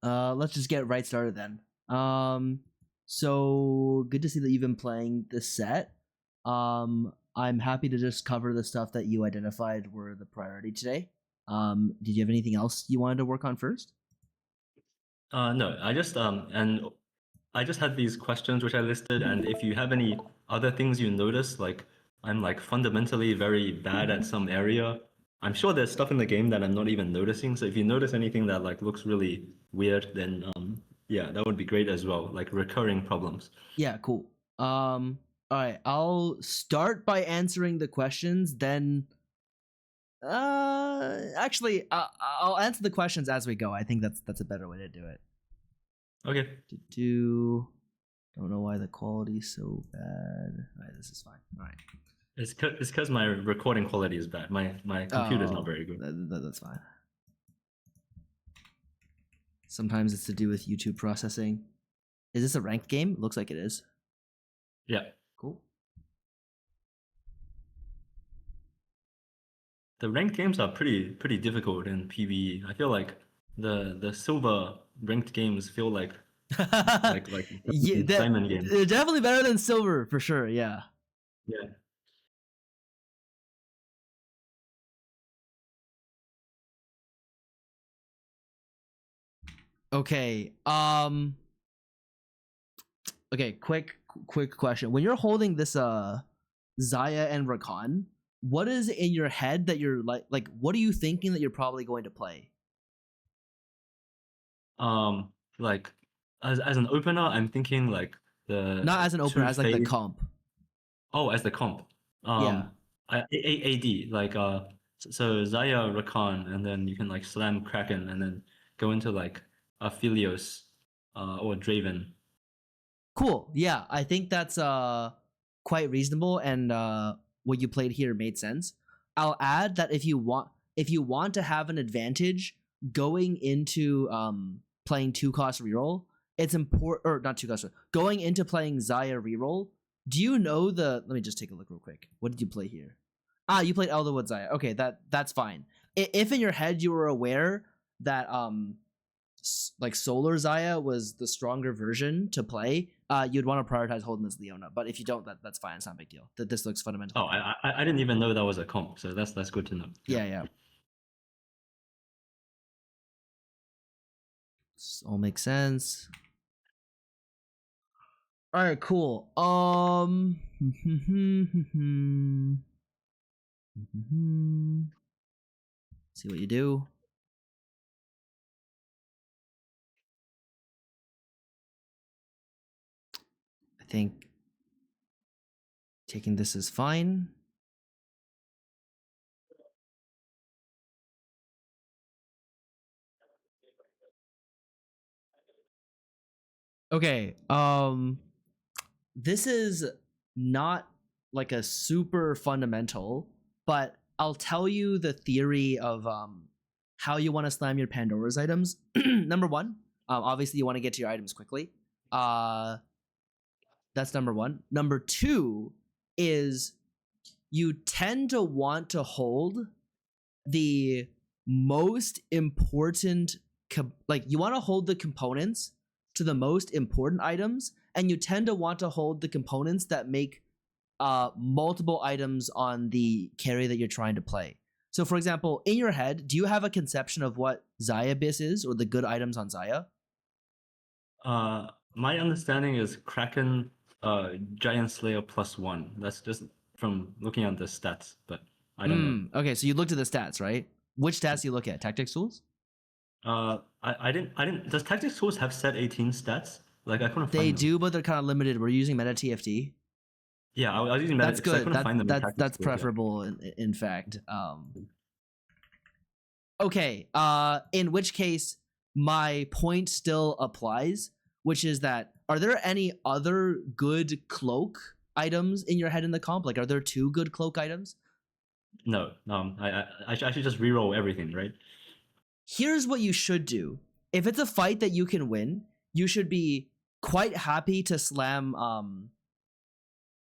Let's just get right started then. So good to see that you've been playing this set. I'm happy to just cover the stuff that you identified were the priority today. Did you have anything else you wanted to work on first? No, I just had these questions which I listed, and if you have any other things you notice, like I'm like fundamentally very bad at some area, I'm sure there's stuff in the game that I'm not even noticing. So if you notice anything that like looks really weird, then yeah, that would be great as well, like recurring problems. Yeah, cool. All right, I'll start by answering the questions, then actually I'll answer the questions as we go. I think that's a better way to do it. Okay. Don't know why the quality's so bad. All right, this is fine. All right. It's because my recording quality is bad. My computer's not very good. That's fine. Sometimes it's to do with YouTube processing. Is this a ranked game? Looks like it is. Yeah. Cool. The ranked games are pretty difficult in PBE. I feel like the silver ranked games feel like yeah, diamond games. They're definitely better than silver for sure. Yeah. Yeah. Okay. Okay. Quick question. When you're holding this Xayah and Rakan, what is in your head that you're like? What are you thinking that you're probably going to play? Like as an opener, I'm thinking like not as an opener, as like the comp. Oh, as the comp. Yeah. AD like so Xayah Rakan, and then you can like slam Kraken, and then go into like Aphelios or Draven. Cool. Yeah, I think that's quite reasonable, and what you played here made sense. I'll add that if you want to have an advantage going into playing 2-cost reroll, it's important, or not 2-cost, going into playing Xayah reroll. Do you know let me just take a look real quick. What did you play here? You played Elderwood Xayah. Okay, that's fine. If in your head you were aware that like Solar Xayah was the stronger version to play, you'd want to prioritize holding this Leona. But if you don't, that's fine. It's not a big deal. That this looks fundamental. Oh, I didn't even know that was a comp, so that's good to know. Yeah. This all makes sense. All right, cool. See what you do. I think taking this is fine. Okay, this is not like a super fundamental, but I'll tell you the theory of how you want to slam your Pandora's items. Number one, obviously you want to get to your items quickly. That's number one. Number two is you tend to want to hold the most important, like you want to hold the components to the most important items, and you tend to want to hold the components that make multiple items on the carry that you're trying to play. So for example, in your head, do you have a conception of what Xayah Bis is, or the good items on Xayah? My understanding is Kraken, Giant Slayer +1. That's just from looking at the stats, but I don't know. Okay, so you looked at the stats, right? Which stats do you look at? Tactics tools? I didn't. Does Tactics tools have set 18 stats? Like I couldn't find them. They do, but they're kind of limited. We're using meta TFT. Yeah, I was using meta. That's good. I couldn't find them. That's preferable, yeah. in fact. Okay. In which case, my point still applies, which is that are there any other good cloak items in your head in the comp? Like, are there 2 good cloak items? No. I should just reroll everything, right? Here's what you should do. If it's a fight that you can win, you should be quite happy to slam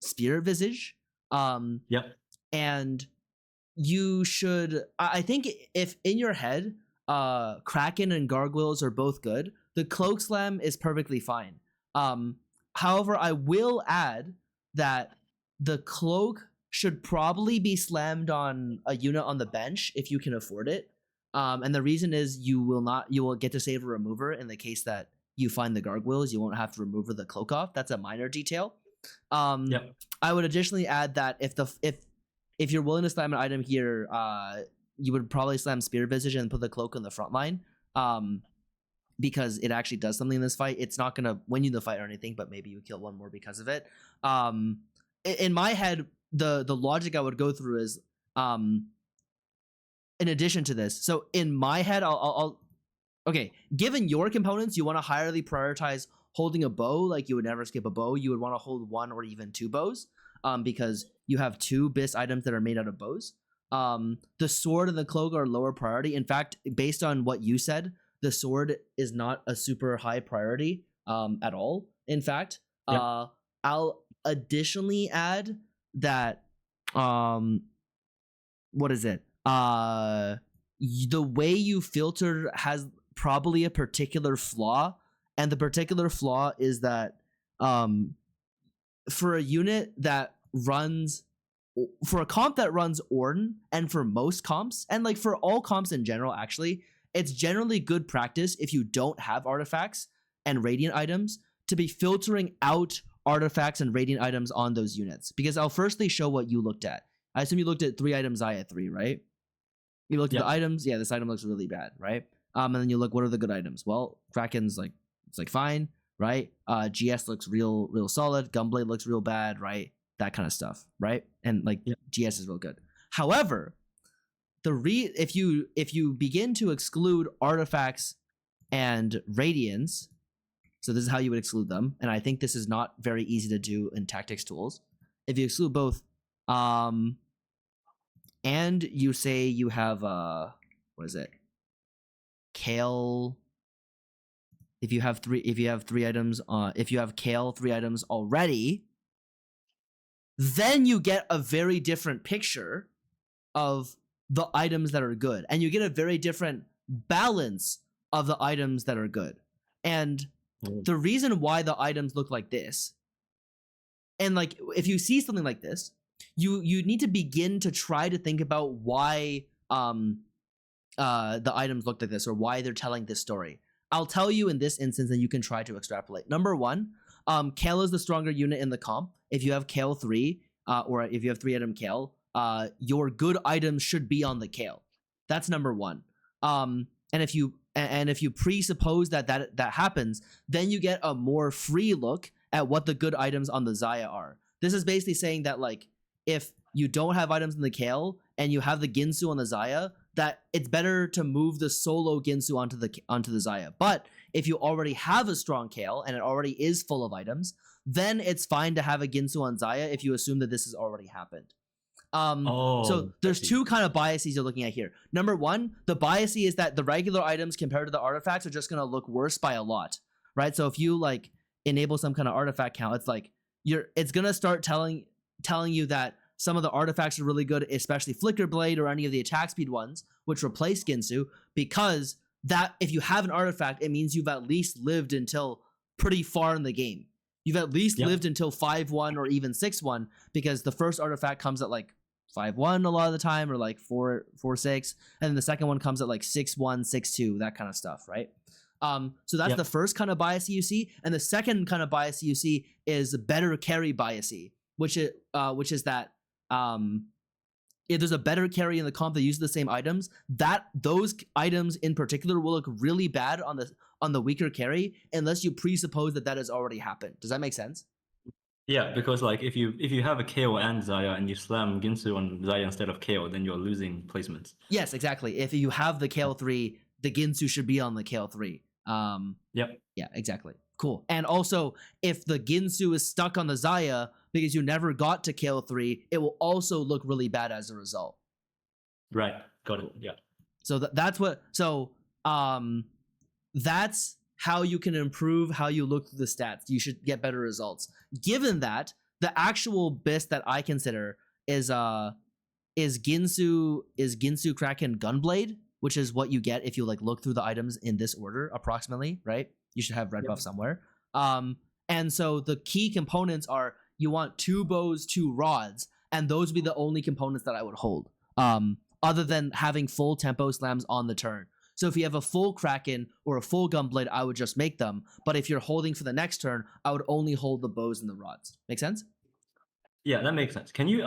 Spirit Visage. Yep. And you should, I think if in your head, Kraken and Gargoyles are both good. The Cloak Slam is perfectly fine. However, I will add that the Cloak should probably be slammed on a unit on the bench if you can afford it. And the reason is you will get to save a remover in the case that you find the Gargoyles. You won't have to remove the Cloak off. That's a minor detail. I would additionally add that if you're willing to slam an item here, you would probably slam Spear Visage and put the Cloak on the front line, because it actually does something in this fight. It's not gonna win you the fight or anything, but maybe you kill one more because of it. In my head, the logic I would go through is, in addition to this. So in my head, I'll okay. Given your components, you want to highly prioritize holding a bow. Like you would never skip a bow. You would want to hold 1 or even 2 bows, because you have 2 BIS items that are made out of bows. The sword and the cloak are lower priority. In fact, based on what you said, the sword is not a super high priority at all. In fact, I'll additionally add that what is it? The way you filter has probably a particular flaw, and the particular flaw is that for a unit that runs, for a comp that runs Ornn, and for most comps, and like for all comps in general, actually, it's generally good practice if you don't have artifacts and radiant items to be filtering out artifacts and radiant items on those units. Because I'll firstly show what you looked at. I assume you looked at 3 items Xayah 3, right? You looked at the items. Yeah, this item looks really bad, right? And then you look, what are the good items? Well, Kraken's like, it's like fine, right? GS looks real solid. Gunblade looks real bad, right? That kind of stuff, right? And like GS is real good. However, if you begin to exclude artifacts and radiance, so this is how you would exclude them, and I think this is not very easy to do in tactics tools. If you exclude both, and you say you have what is it? Kale. If you have 3 items, if you have Kale 3 items already, then you get a very different picture of the items that are good, and you get a very different balance of the items that are good. And the reason why the items look like this, and like if you see something like this, you need to begin to try to think about why the items look like this, or why they're telling this story. I'll tell you in this instance, and you can try to extrapolate. Number 1, Kale is the stronger unit in the comp. If you have Kale 3, or if you have 3 item Kale, your good items should be on the Kale. That's number 1. And if you presuppose that happens, then you get a more free look at what the good items on the Xayah are. This is basically saying that, like, if you don't have items in the Kale and you have the Ginsu on the Xayah, that it's better to move the solo Ginsu onto the Xayah. But if you already have a strong Kale and it already is full of items, then it's fine to have a Ginsu on Xayah if you assume that this has already happened. So there's 2 kind of biases you're looking at here. Number 1, the bias is that the regular items compared to the artifacts are just going to look worse by a lot, right? So if you like enable some kind of artifact count, it's like it's going to start telling you that some of the artifacts are really good, especially Flicker Blade or any of the attack speed ones, which replace Ginsu, because that if you have an artifact, it means you've at least lived until pretty far in the game. You've at least lived until 5-1 or even 6-1, because the first artifact comes at like 5-1 a lot of the time, or like 4-6, and then the second one comes at like 6-1, 6-2, that kind of stuff, right? So that's the first kind of bias you see, and the second kind of bias you see is better carry bias, which is that if there's a better carry in the comp that uses the same items, that those items in particular will look really bad on the weaker carry unless you presuppose that has already happened. Does that make sense? Yeah, because like if you have a KO and Xayah and you slam Ginsu on Xayah instead of KO, then you're losing placements. Yes, exactly. If you have the KO 3, the Ginsu should be on the KO 3. Yeah, exactly. Cool. And also, if the Ginsu is stuck on the Xayah because you never got to KO 3, it will also look really bad as a result. Right. Got it. Yeah. So that's what. So that's how you can improve how you look through the stats. You should get better results. Given that the actual best that I consider is Ginsu Kraken Gunblade. which is what you get if you like look through the items in this order approximately, right? You should have red buff somewhere. And so the key components are you want 2 bows, 2 rods, and those would be the only components that I would hold. Other than having full tempo slams on the turn. So if you have a full Kraken or a full Gunblade, I would just make them. But if you're holding for the next turn, I would only hold the bows and the rods. Make sense? Yeah, that makes sense. Can you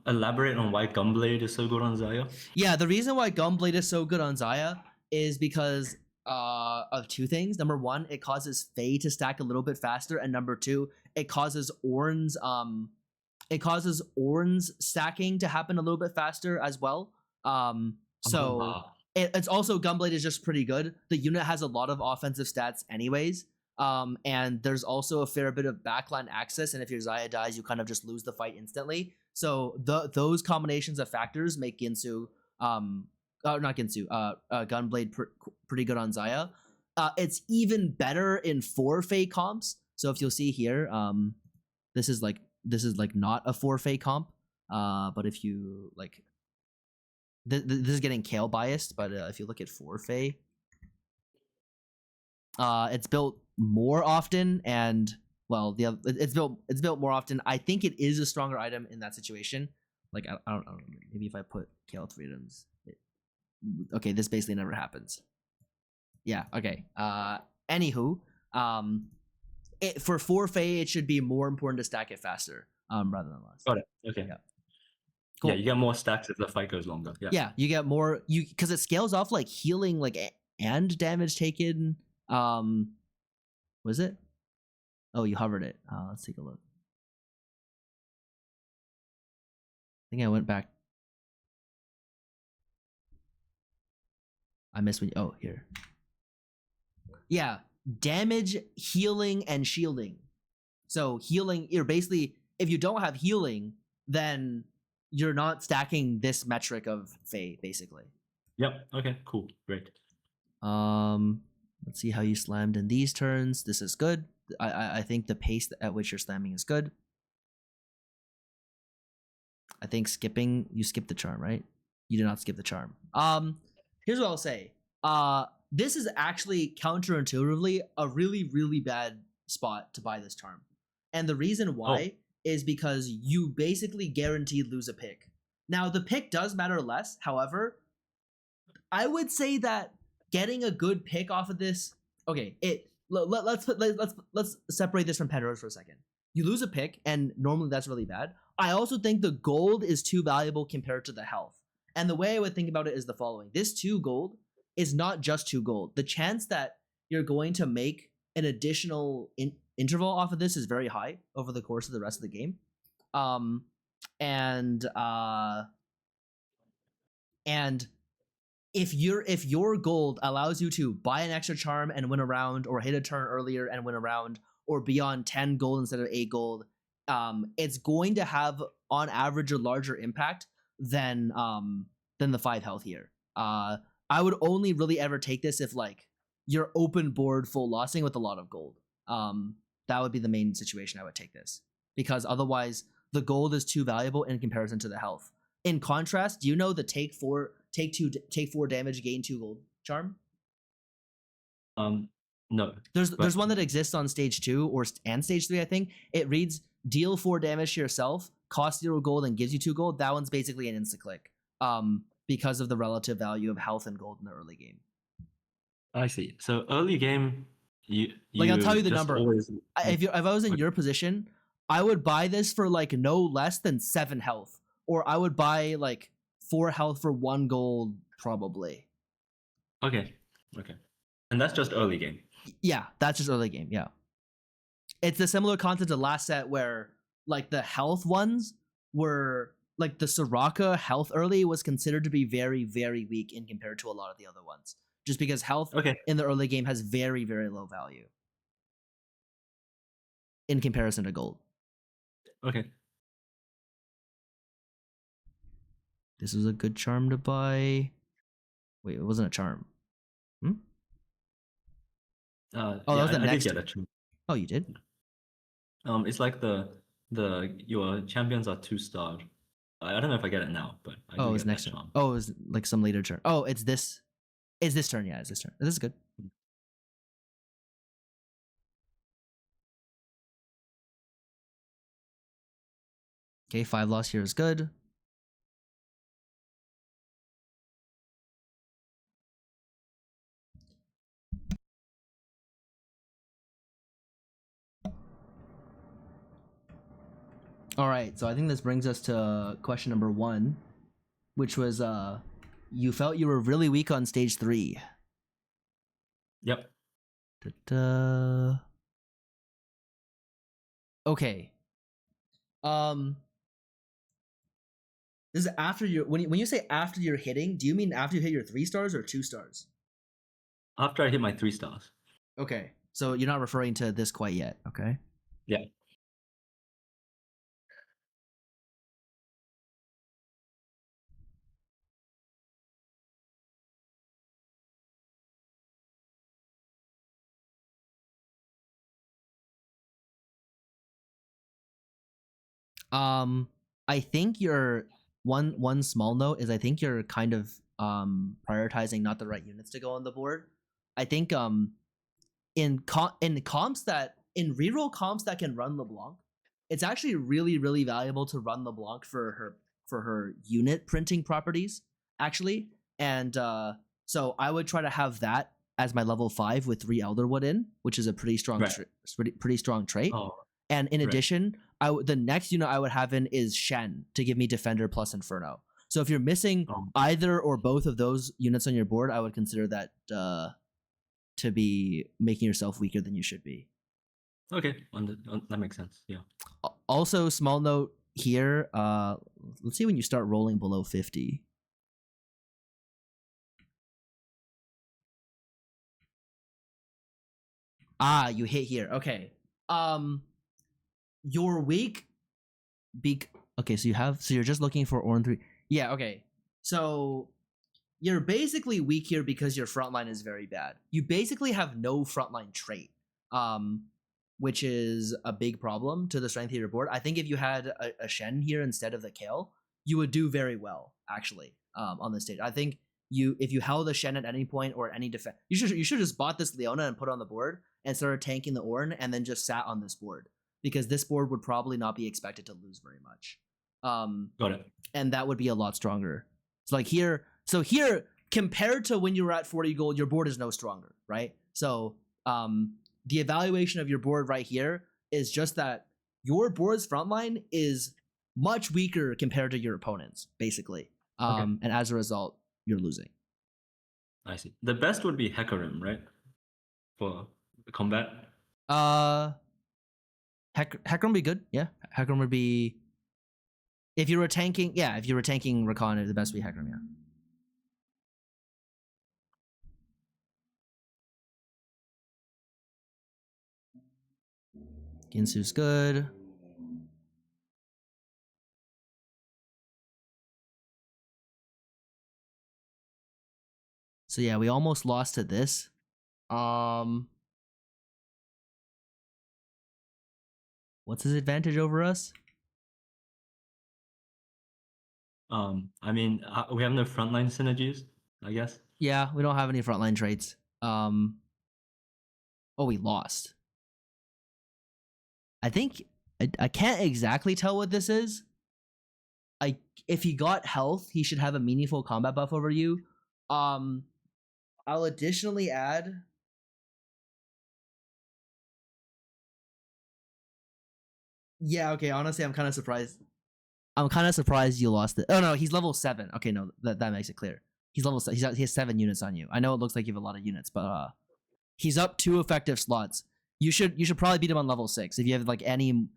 elaborate on why Gunblade is so good on Xayah? Yeah, the reason why Gunblade is so good on Xayah is because of 2 things. Number 1, it causes Fae to stack a little bit faster, and number 2, it causes Ornn's stacking to happen a little bit faster as well. So it's also Gunblade is just pretty good. The unit has a lot of offensive stats anyways. And there's also a fair bit of backline access, and if your Xayah dies, you kind of just lose the fight instantly. So those combinations of factors make Ginsu, Gunblade pretty good on Xayah. It's even better in 4 Fae comps. So if you'll see here, this is like not a 4 Fae comp. But if you like, this is getting Kale biased. But if you look at 4 Fae, it's built more often, and well, it's built more often. I think it is a stronger item in that situation. Like I don't know, maybe if I put Kale 3 items, okay, this basically never happens. Yeah, okay. Anywho, for 4 Fae, it should be more important to stack it faster, rather than less. Got it. Okay. Yeah. Cool. Yeah, you get more stacks if the fight goes longer. Yeah, you get more because it scales off like healing, like and damage taken. Was it? Oh, you hovered it. Let's take a look. I think I went back. I missed when. Oh, here. Yeah, damage, healing, and shielding. So healing, you're basically, if you don't have healing, then you're not stacking this metric of Fae, basically. Yep. Okay. Cool. Great. Let's see how you slammed in these turns. This is good. I think the pace at which you're slamming is good. I think you skipped the charm, right? You did not skip the charm. Here's what I'll say. This is actually counterintuitively a really, really bad spot to buy this charm. And the reason why is because you basically guaranteed lose a pick. Now, the pick does matter less. However, I would say that getting a good pick off of this, okay, let's separate this from Penrose for a second. You lose a pick, and normally that's really bad. I also think the gold is too valuable compared to the health. And the way I would think about it is the following. This 2 gold is not just 2 gold. The chance that you're going to make an additional interval off of this is very high over the course of the rest of the game. And if your gold allows you to buy an extra charm and win a round, or hit a turn earlier and win a round, or be on 10 gold instead of 8 gold, it's going to have on average a larger impact than the 5 health here. I would only really ever take this if like you're open board full lossing with a lot of gold. That would be the main situation I would take this, because otherwise the gold is too valuable in comparison to the health. In contrast, do you know the take 4 damage, gain 2 gold charm? No. There's one that exists on stage 2 and stage 3, I think. It reads deal 4 damage to yourself, cost 0 gold, and gives you 2 gold. That one's basically an insta click. Because of the relative value of health and gold in the early game. I see. So early game, you like I'll tell you the number. Always... If I was in your position, I would buy this for like no less than 7 health, or I would buy like 4 health for 1 gold probably. Okay. And that's just early game. Yeah, that's just early game. Yeah, it's a similar concept to last set where like the health ones were. Like the Soraka health early was considered to be very, very weak in compared to a lot of the other ones, just because health in the early game has very, very low value in comparison to gold. Okay. This was a good charm to buy. Wait, it wasn't a charm. That was the next. I did get a charm. Oh, you did? It's like your champions are 2-starred. I don't know if I get it now, but I it's next turn. Oh, it's like some later turn. Oh, it's this. Is this turn? Yeah, is this turn. This is good. Okay, 5 loss here is good. All right, so I think this brings us to question number 1, which was you felt you were really weak on stage 3. Yep. Da-da. Okay. This is after your when you say after you're hitting, do you mean after you hit your 3 stars or 2 stars? After I hit my 3 stars. Okay. So you're not referring to this quite yet, okay? Yeah. I think you're one small note is I think you're kind of prioritizing not the right units to go on the board. I think in comps that in reroll comps that can run LeBlanc, it's actually really valuable to run LeBlanc for her unit printing properties actually, and so I would try to have that as my level 5 with 3 Elderwood in, which is a pretty strong pretty strong trait. Oh, and in addition, the next unit I would have in is Shen to give me Defender plus Inferno. So if you're missing either or both of those units on your board, I would consider that to be making yourself weaker than you should be. okay. That makes sense. Yeah. Also, small note here. Let's see when you start rolling below 50. Ah, you hit here. Okay. You're weak. Okay, so you're just looking for Orn 3. Yeah, okay. So you're basically weak here because your frontline is very bad. You basically have no frontline trait, which is a big problem to the strength of your board. I think if you had a Shen here instead of the Kale, you would do very well actually on this stage. I think if you held a Shen at any point or any defense, you should just bought this Leona and put on the board and started tanking the Orn and then just sat on this board because this board would probably not be expected to lose very much. Got it. And that would be a lot stronger. So like here, compared to when you were at 40 gold, your board is no stronger, right? So the evaluation of your board right here is just that your board's frontline is much weaker compared to your opponent's, basically. And as a result, you're losing. I see. The best would be Hecarim, right? For combat. Hecarim would be good. Yeah, Hecarim would be. If you were tanking, Rakan, the best would be Hecarim. Yeah. Ginsu's good. So yeah, we almost lost to this. What's his advantage over us? I mean, we have no frontline synergies, I guess. Yeah, we don't have any frontline traits. Oh, we lost. I think I can't exactly tell what this is. If he got health, he should have a meaningful combat buff over you. I'll additionally add. Yeah, okay, honestly, I'm kind of surprised. You lost it. Oh no, he's level 7. Okay, no, that makes it clear. He's level 7. He has 7 units on you. I know it looks like you have a lot of units, but he's up 2 effective slots. You should probably beat him on level 6 if you have any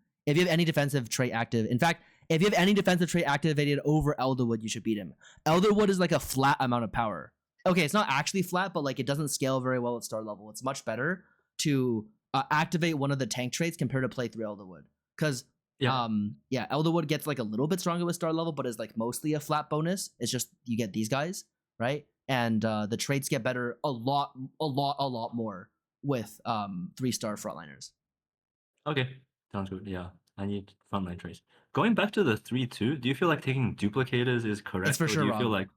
defensive trait active. In fact, if you have any defensive trait activated over Elderwood, you should beat him. Elderwood is like a flat amount of power. Okay, it's not actually flat, but like it doesn't scale very well at star level. It's much better to activate one of the tank traits compared to play through Elderwood. Because Elderwood gets like a little bit stronger with star level, but is like mostly a flat bonus. It's just you get these guys, right? And the traits get better a lot more with 3-star frontliners. Okay, sounds good. Yeah, I need frontline traits. Going back to the 3-2, do you feel like taking duplicators is correct? It's for sure do you wrong. feel like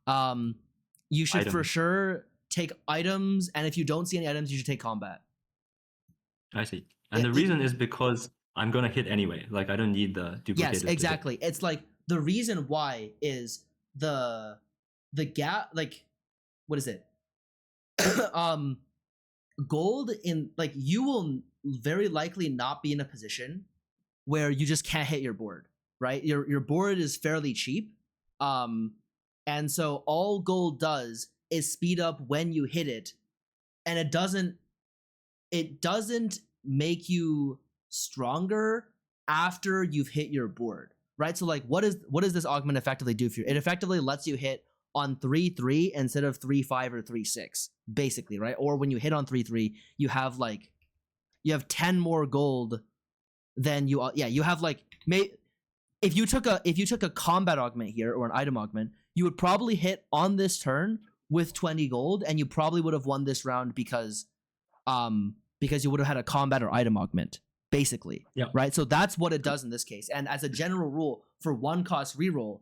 you should items? for sure take items, and if you don't see any items, you should take combat. I see. And the reason is because I'm gonna hit anyway. Like I don't need the duplicators. Yes, exactly. It's like the reason why is the gap. Like, what is it? Gold in like you will very likely not be in a position where you just can't hit your board, right? Your board is fairly cheap, and so all gold does is speed up when you hit it, and it doesn't make you stronger after you've hit your board, right? So like what does this augment effectively do for you? It effectively lets you hit on 3-3 instead of 3-5 or 3-6, basically, right? Or when you hit on 3-3, you have 10 more gold than you have like if you took a combat augment here or an item augment, you would probably hit on this turn with 20 gold, and you probably would have won this round because you would have had a combat or item augment, basically. Yeah. Right? So that's what it does in this case. And as a general rule, for 1-cost reroll,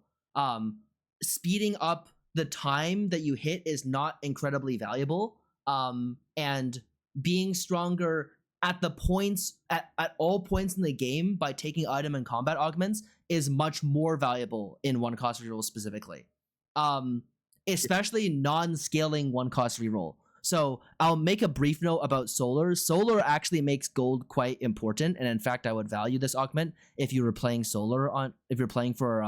speeding up the time that you hit is not incredibly valuable. And being stronger at the points at all points in the game by taking item and combat augments is much more valuable in 1-cost reroll specifically. Especially non-scaling 1-cost reroll. So I'll make a brief note about solar. Solar actually makes gold quite important, and in fact, I would value this augment if you were playing solar if you're playing for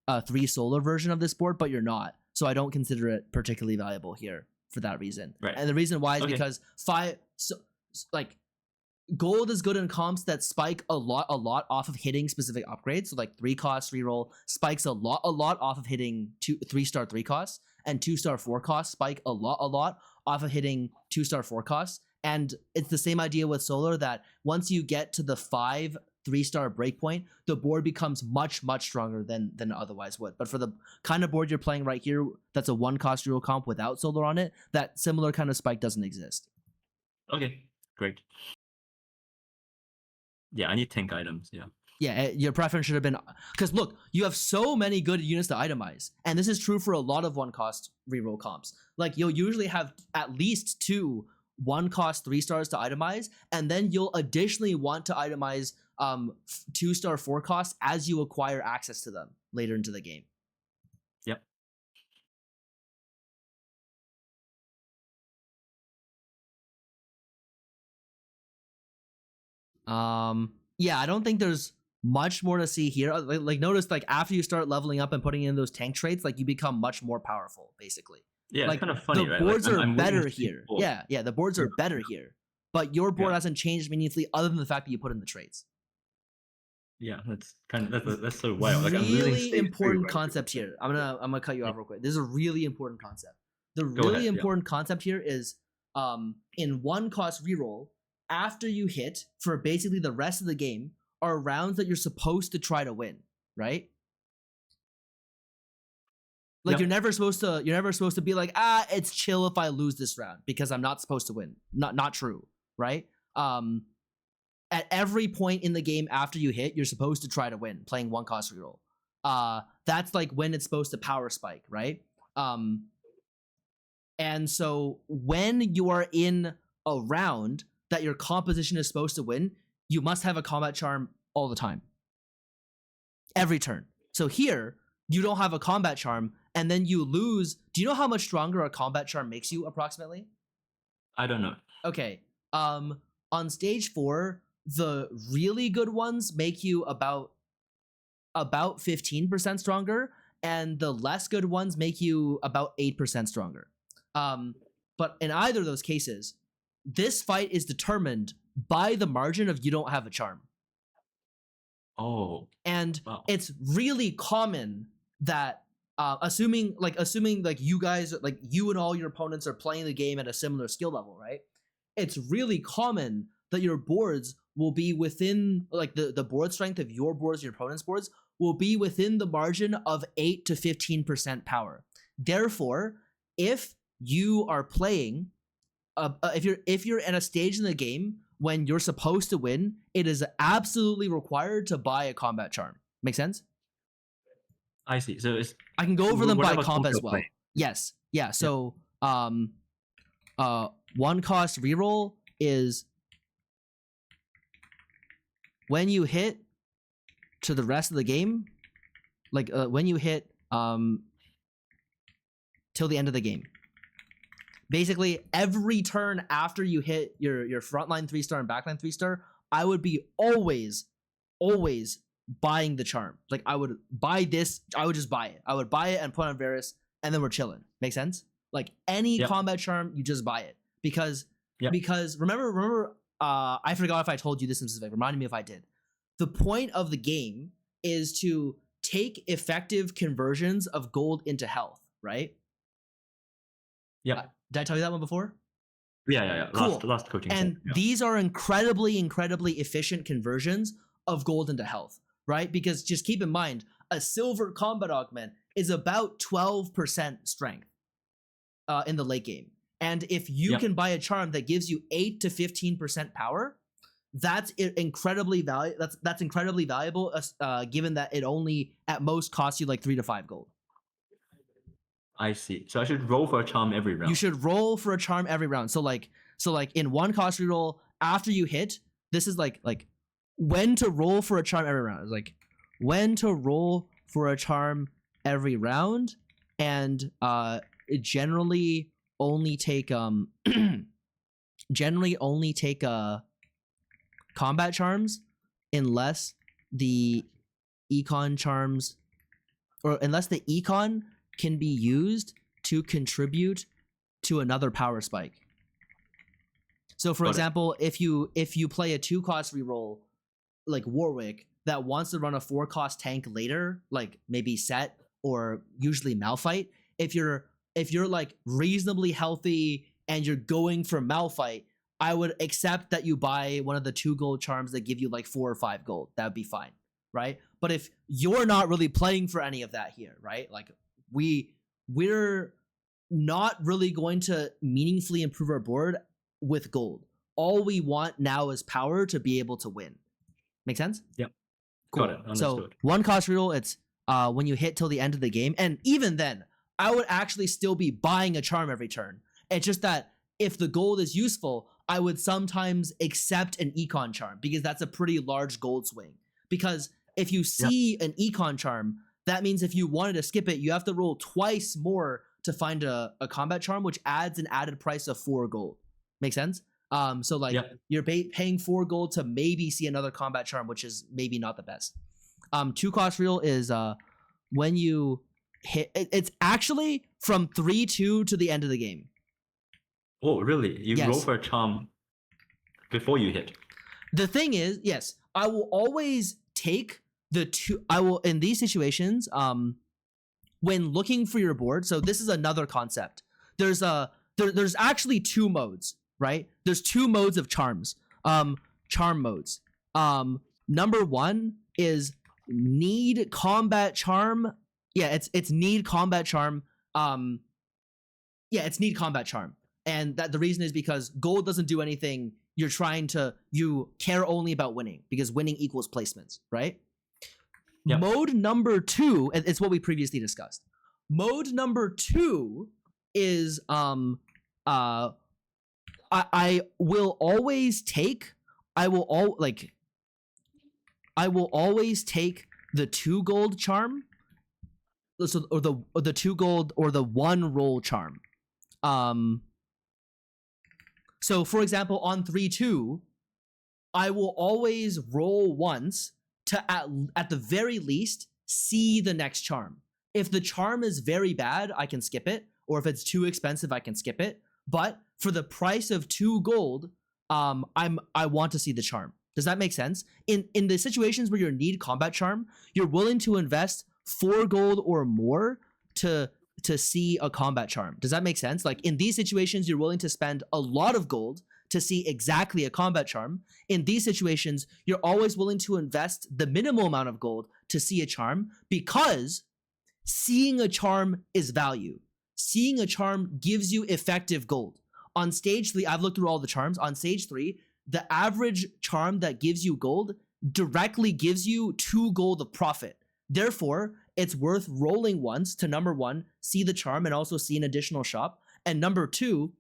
a 3 solar version of this board, but you're not. So I don't consider it particularly valuable here for that reason. Right. And the reason why is because gold is good in comps that spike a lot off of hitting specific upgrades. So like 3-cost reroll spikes a lot off of hitting 3-star 3 costs, and 2-star 4 costs spike a lot off of hitting 2-star 4 costs. And it's the same idea with solar, that once you get to the 5 3-star breakpoint, the board becomes much stronger than it otherwise would. But for the kind of board you're playing right here, that's a 1-cost reroll comp without solar on it, that similar kind of spike doesn't exist. Okay, great. Yeah, I need tank items. Yeah, your preference should have been, because look, you have so many good units to itemize, and this is true for a lot of 1-cost reroll comps. Like you'll usually have at least 2 1-cost 3-stars to itemize, and then you'll additionally want to itemize 2-star 4 costs as you acquire access to them later into the game. Yep. Yeah, I don't think there's much more to see here. Like notice, like after you start leveling up and putting in those tank traits, like you become much more powerful, basically. Yeah, like it's kind of funny, the right? boards like, are I'm better here. Yeah, the boards are better here, but your board hasn't changed meaningfully other than the fact that you put in the traits. Yeah, that's kind of that's so wild. Like really important concept here. I'm gonna cut you off real quick. This is a really important concept. The really important concept here is in 1-cost reroll, after you hit for basically the rest of the game are rounds that you're supposed to try to win, right? Like you're never supposed to be like, it's chill if I lose this round because I'm not supposed to win. Not true, right? At every point in the game after you hit, you're supposed to try to win playing 1-cost reroll. That's like when it's supposed to power spike, right? And so when you are in a round that your composition is supposed to win, you must have a combat charm all the time. Every turn. So here, you don't have a combat charm, and then you lose. Do you know how much stronger a combat charm makes you approximately? I don't know. Okay. On stage 4, the really good ones make you about 15% stronger, and the less good ones make you about 8% stronger. But in either of those cases, this fight is determined by the margin of you don't have a charm. Oh. And it's really common that assuming you guys, like you and all your opponents are playing the game at a similar skill level, right? It's really common that your boards will be within, like the board strength of your boards, your opponent's boards, will be within the margin of 8 to 15% power. Therefore, if you are playing, if you're at a stage in the game when you're supposed to win, it is absolutely required to buy a combat charm. Make sense? I see. So I can go over them by comp as well. Yes. Yeah. So One cost reroll is when you hit to the rest of the game, like when you hit till the end of the game. Basically, every turn after you hit your frontline 3-star and backline 3-star, I would be always buying the charm. Like I would buy this, I would just buy it. I would buy it and put on Varus, and then we're chilling. Make sense? Like any combat charm, you just buy it because remember I forgot if I told you this in specific. Remind me if I did. The point of the game is to take effective conversions of gold into health, right? Yeah. Did I tell you that one before? Yeah. Cool. Last coaching. And these are incredibly efficient conversions of gold into health, right? Because just keep in mind, a silver combat augment is about 12% strength in the late game. And if you can buy a charm that gives you 8 to 15% power, that's incredibly valuable. That's incredibly valuable, given that it only at most costs you like 3 to 5 gold. I see. So I should roll for a charm every round. You should roll for a charm every round. So like in one cost reroll after you hit, this is like when to roll for a charm every round. It's like when to roll for a charm every round, and generally only take combat charms unless the econ charms unless the econ can be used to contribute to another power spike. So for example, if you play a 2-cost reroll like Warwick that wants to run a 4-cost tank later, like maybe Set or usually Malphite, if you're like reasonably healthy and you're going for Malphite, I would accept that you buy one of the 2 gold charms that give you like 4 or 5 gold. That would be fine, right? But if you're not really playing for any of that here, right? Like we're not really going to meaningfully improve our board with gold. All we want now is power to be able to win. Make sense? Yep. Cool. Got it. Understood. So 1 cost reroll, it's when you hit till the end of the game. And even then, I would actually still be buying a charm every turn. It's just that if the gold is useful, I would sometimes accept an econ charm because that's a pretty large gold swing. Because if you see an econ charm, that means if you wanted to skip it, you have to roll twice more to find a combat charm, which adds an added price of 4 gold. Make sense? So like you're paying 4 gold to maybe see another combat charm, which is maybe not the best. 2 cost reroll is when you hit. It's actually from 3-2 to the end of the game. Oh, really? You roll for a charm before you hit. The thing is, yes, I will always take the 2. I will in these situations, when looking for your board. So this is another concept. There's actually 2 modes, right? There's 2 modes of charms. Charm modes. Number 1 is need combat charm. Yeah, it's need combat charm. It's need combat charm. And that the reason is because gold doesn't do anything. You care only about winning because winning equals placements, right? Yep. Mode number 2, and it's what we previously discussed. Mode number 2 is I will always take the 2 gold charm, or the 2 gold or the 1 roll charm. So for example, on 3-2, I will always roll once to at the very least see the next charm. If the charm is very bad, I can skip it, or if it's too expensive, I can skip it. But for the price of 2 gold, I want to see the charm. Does that make sense? In the situations where you need combat charm, you're willing to invest 4 gold or more to see a combat charm. Does that make sense? Like in these situations, you're willing to spend a lot of gold to see exactly a combat charm. In these situations, you're always willing to invest the minimal amount of gold to see a charm because seeing a charm is value. Seeing a charm gives you effective gold. On stage 3, I've looked through all the charms. On stage 3, the average charm that gives you gold directly gives you 2 gold of profit. Therefore, it's worth rolling once to number 1, see the charm, and also see an additional shop. And number two,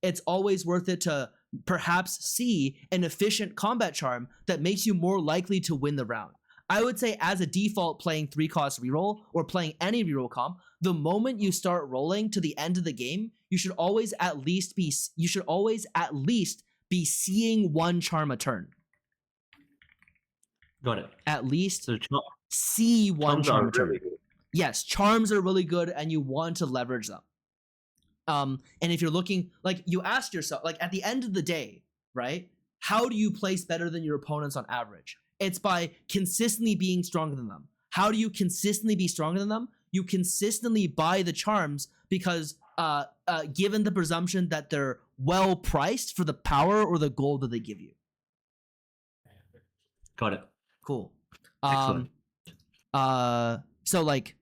it's always worth it to perhaps see an efficient combat charm that makes you more likely to win the round. I would say as a default, playing 3-cost reroll or playing any reroll comp, the moment you start rolling to the end of the game, you should always at least be seeing one charm a turn. Got it. At least So see one charms charm are a turn. really good. Yes, charms are really good and you want to leverage them. And if you're looking, like, you ask yourself, like, at the end of the day, right, how do you place better than your opponents on average? It's by consistently being stronger than them. How do you consistently be stronger than them? You consistently buy the charms because given the presumption that they're well priced for the power or the gold that they give you. Got it. Cool. Excellent. So like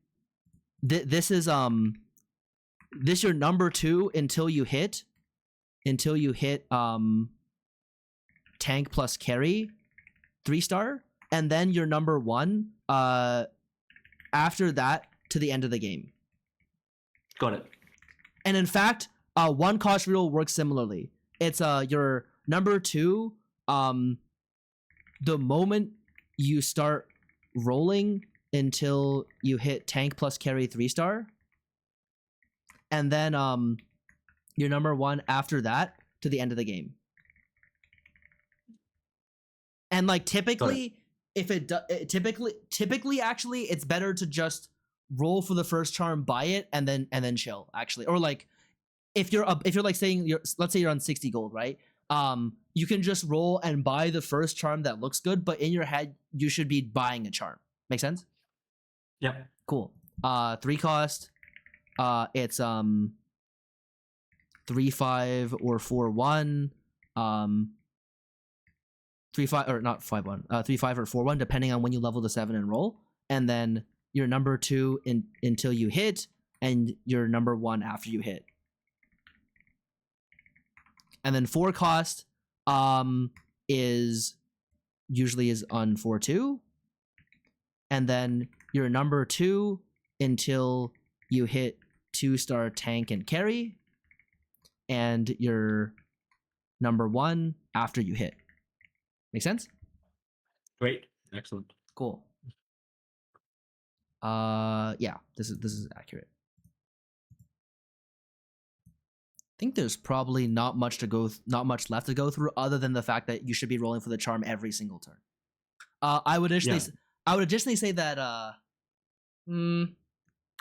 this is this your number 2 until you hit tank plus carry 3-star, and then your number 1 after that to the end of the game. Got it. And in fact, 1-cost reroll works similarly. It's your number 2 the moment you start rolling until you hit tank plus carry 3-star, and then your number 1 after that to the end of the game. And like typically, if it typically actually it's better to just roll for the first charm, buy it, and then chill actually. Or like if you're like saying let's say you're on 60 gold, right? You can just roll and buy the first charm that looks good, but in your head you should be buying a charm. Make sense? Yeah. Cool. 3-cost. It's 3-5 or 4-1. 3-5 or not 5-1. 3-5 or 4-1, depending on when you level to 7 and roll. And then your number 2 until you hit, and your number 1 after you hit. And then 4-cost is usually on 4-2. And then your number 2 until you hit 2-star tank and carry, and your number 1 after you hit. Make sense? Great. Excellent. Cool. Yeah, this is accurate. I think there's probably not much left to go through, other than the fact that you should be rolling for the charm every single turn. I would additionally say that I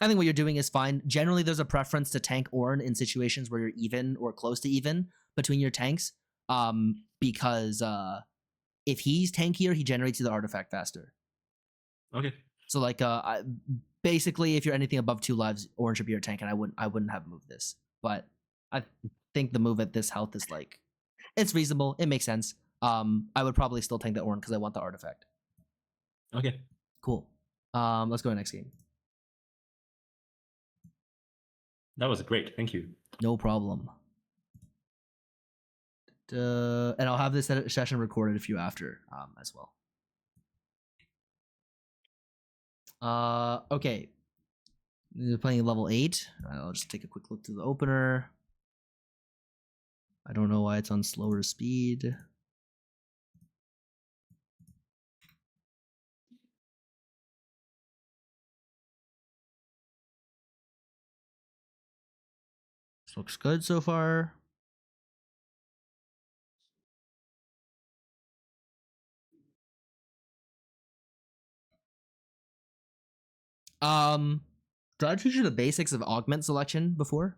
think what you're doing is fine. Generally, there's a preference to tank Ornn in situations where you're even or close to even between your tanks, because if he's tankier, he generates the artifact faster. Okay. So like basically, if you're anything above 2 lives, Ornn should be your tank, and I wouldn't have moved this, but I think the move at this health is like, it's reasonable. It makes sense. I would probably still tank the Ornn because I want the artifact. Okay. Cool. Let's go to the next game. That was great. Thank you. No problem. And I'll have this session recorded a few after as well. Okay. You're playing level 8. I'll just take a quick look through the opener. I don't know why it's on slower speed. This looks good so far. Did I teach you the basics of augment selection before?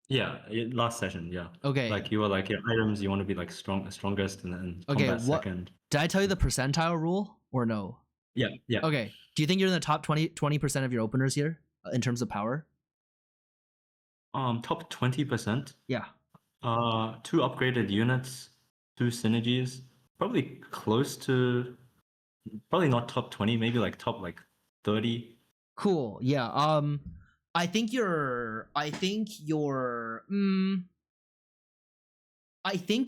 Yeah, last session, yeah. Okay. Like you were like, items you want to be like strongest, and then combat second. Did I tell you the percentile rule or no? Yeah. Okay. Do you think you're in the top 20% of your openers here in terms of power? Top 20%. Yeah. 2 upgraded units, 2 synergies. Probably close to, probably not top 20, maybe like top 30. Cool. Yeah. I think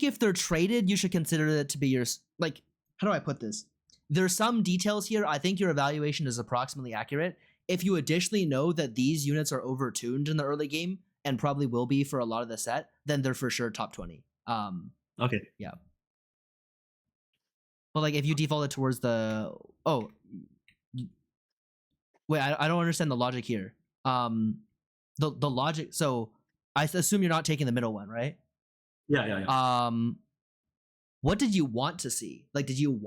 if they're traded, you should consider it to be your, like, how do I put this? There's some details here. I think your evaluation is approximately accurate. If you additionally know that these units are overtuned in the early game and probably will be for a lot of the set, then they're for sure top 20. Okay. Yeah. But like if you default it towards the wait, I don't understand the logic here. The logic. So I assume you're not taking the middle one, right? Yeah. What did you want to see? Like, did you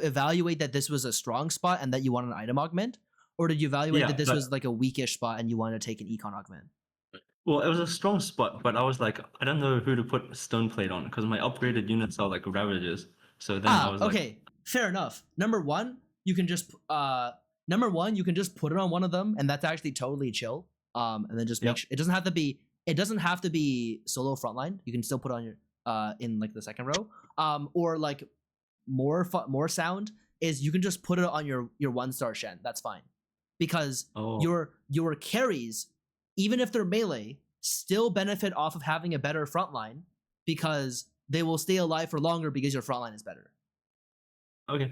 evaluate that this was a strong spot and that you want an item augment? Or did you evaluate that this was like a weakish spot and you want to take an econ augment? Well, it was a strong spot, but I was like, I don't know who to put stone plate on because my upgraded units are like Ravagers. So then I was okay, fair enough. Number one, you can just put it on one of them, and that's actually totally chill. And then just make sure it doesn't have to be solo frontline. You can still put it on your in like the second row. Or like more sound is you can just put it on your 1-star Shen. That's fine. Because your carries, even if they're melee, still benefit off of having a better frontline because they will stay alive for longer because your frontline is better. Okay.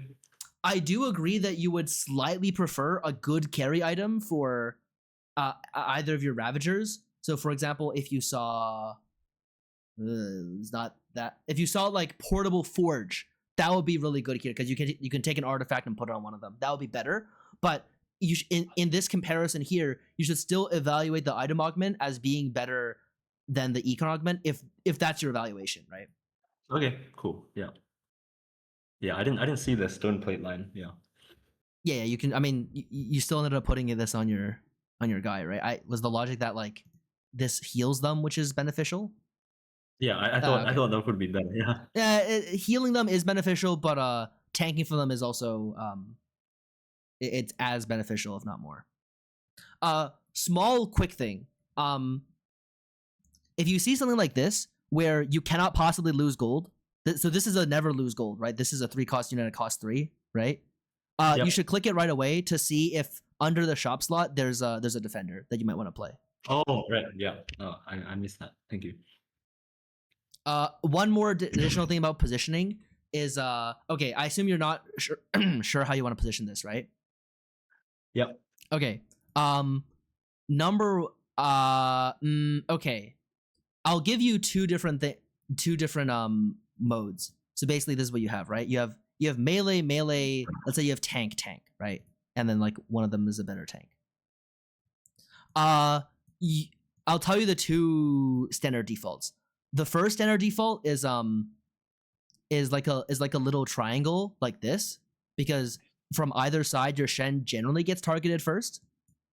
I do agree that you would slightly prefer a good carry item for either of your Ravagers. So, for example, if you saw, if you saw like Portable Forge, that would be really good here because you can take an artifact and put it on one of them. That would be better. But in this comparison here, you should still evaluate the item augment as being better than the econ augment if that's your evaluation, right? Okay, cool. Yeah, I didn't see the stone plate line. Yeah, you can. I mean, you still ended up putting this on your guy, right? Was the logic that like this heals them, which is beneficial? Yeah, I thought that would be better. Yeah, healing them is beneficial, but tanking for them is also it's as beneficial, if not more. Small quick thing. If you see something like this where you cannot possibly lose gold, so this is a never lose gold, right? This is a 3-cost unit at cost 3, right? You should click it right away to see if under the shop slot there's a defender that you might want to play. Oh, right. Yeah. Oh, I missed that. Thank you. One more additional thing about positioning is okay, I assume you're not sure how you want to position this, right? Yep. Okay. Okay. I'll give you two different modes. So basically this is what you have, right? You have melee, let's say you have tank, right? And then like one of them is a better tank. I'll tell you the two standard defaults. The first standard default is like a little triangle like this, because from either side your Shen generally gets targeted first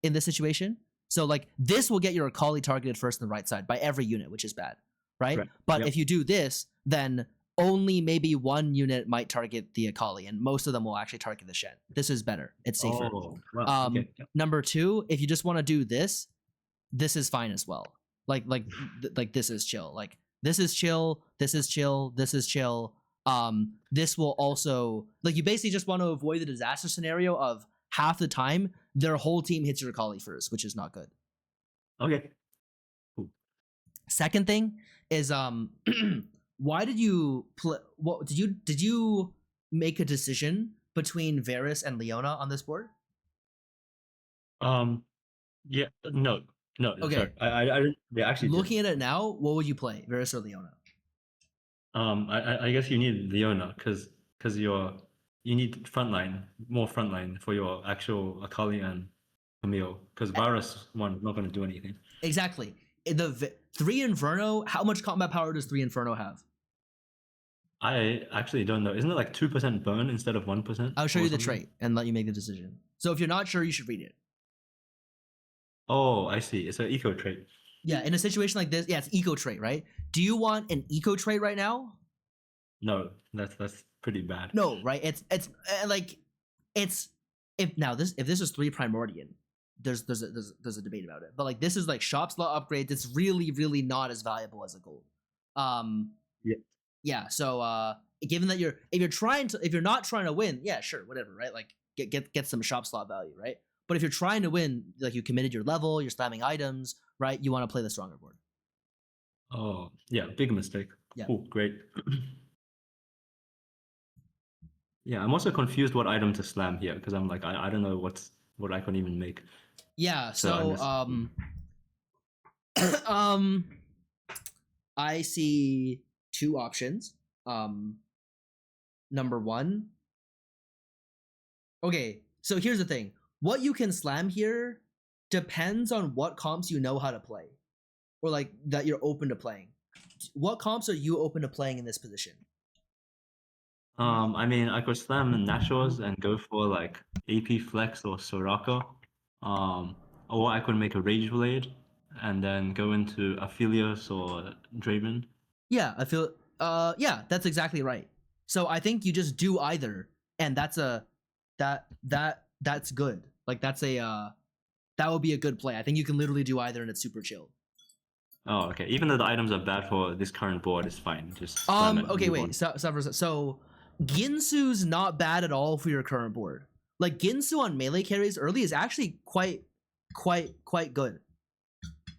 in this situation. So like this will get your Akali targeted first on the right side by every unit, which is bad, right? But if you do this, then only maybe one unit might target the Akali, and most of them will actually target the Shen. This is better. It's safer. Okay. Number two, if you just want to do this is fine as well. Like this is chill. Like this is chill. This is chill. This is chill. This will also, like, you basically just want to avoid the disaster scenario of half the time their whole team hits your Akali first, which is not good. Okay. Cool. Second thing is why did you play? What did you make a decision between Varus and Leona on this board? Yeah. No. Okay. Sorry. I actually looking at it now, what would you play, Varus or Leona? I guess you need Leona because you need more frontline for your actual Akali and Camille, because Varus one is not going to do anything. Exactly. The 3 Inferno, how much combat power does 3 Inferno have? I actually don't know. Isn't it like 2% burn instead of 1%? I'll show you the trait and let you make the decision. So if you're not sure, you should read it. Oh, I see. It's an eco trait. Yeah, in a situation like this, yeah, it's eco trait, right? Do you want an eco trait right now? No, that's pretty bad. No, right? It's if this is 3 Primordian, there's a debate about it. But like this is like shop slot upgrades. It's really not as valuable as a gold. Yeah. So given that if you're not trying to win, yeah, sure, whatever, right? Like get some shop slot value, right? But if you're trying to win, like you committed your level, you're spamming items, right? You want to play the stronger board. Oh, yeah, big mistake. Yeah. Cool, great. Yeah, I'm also confused what item to slam here because I'm like I don't know what I can even make. Yeah, so I see two options. Number one. Okay, so here's the thing. What you can slam here depends on what comps you know how to play. Or like that you're open to playing. What comps are you open to playing in this position? I mean, I could slam Nashors and go for like AP Flex or Soraka. Or I could make a Rage Blade and then go into Aphelios or Draven. Yeah, I feel yeah, that's exactly right. So I think you just do either, and that's that's good. Like that's a that would be a good play. I think you can literally do either and it's super chill. Oh, okay. Even though the items are bad for this current board, it's fine. Just slam it. And Okay, move wait. on. So Ginsu's not bad at all for your current board. Like Ginsu on melee carries early is actually quite good.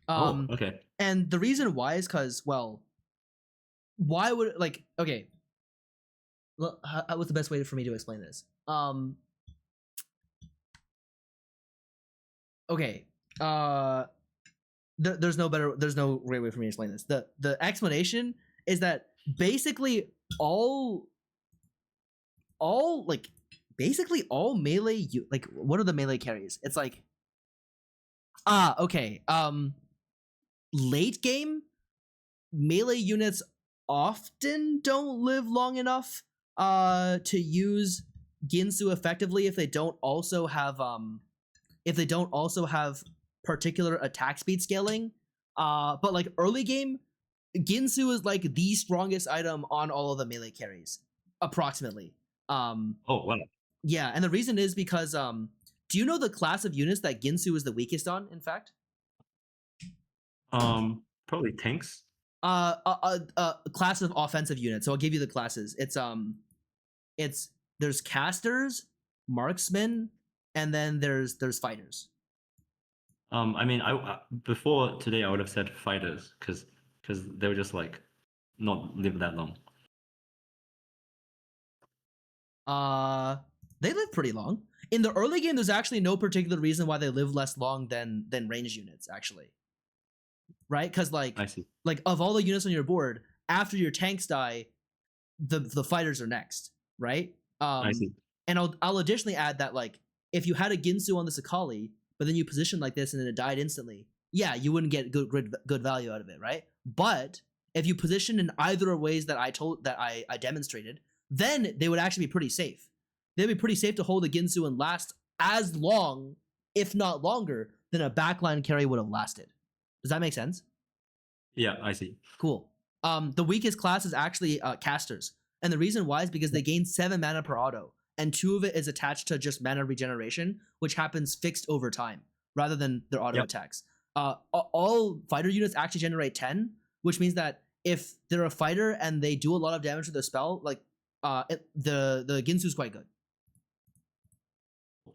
Okay. And the reason why is because, well, why would like okay? Well, what's the best way for me to explain this? Okay. There's no great way for me to explain this. The explanation is that basically all melee like what are the melee carries? It's like okay. Late game melee units often don't live long enough to use Ginsu effectively if they don't also have particular attack speed scaling. But like early game, Ginsu is like the strongest item on all of the melee carries, approximately. Oh wow. Yeah, and the reason is because do you know the class of units that Ginsu is the weakest on? In fact, Probably tanks. A class of offensive units. So I'll give you the classes. It's there's casters, marksmen, and then there's fighters. I mean, I before today I would have said fighters because they were just like not live that long. They live pretty long. In the early game, there's actually no particular reason why they live less long than ranged units, actually. Right? Because I see. like of all the units on your board, after your tanks die, the fighters are next, right? I see. And I'll additionally add that like if you had a Ginsu on this Akali, but then you position like this and then it died instantly, yeah, you wouldn't get good value out of it, right? But if you position in either ways that I demonstrated, then they would actually be pretty safe. They'd be pretty safe to hold a Ginsu and last as long, if not longer, than a backline carry would have lasted. Does that make sense? Yeah, I see. Cool. The weakest class is actually casters, and the reason why is because they gain 7 mana per auto, and 2 of it is attached to just mana regeneration, which happens fixed over time rather than their auto attacks. All fighter units actually generate 10, which means that if they're a fighter and they do a lot of damage with their spell, like the Ginsu's quite good.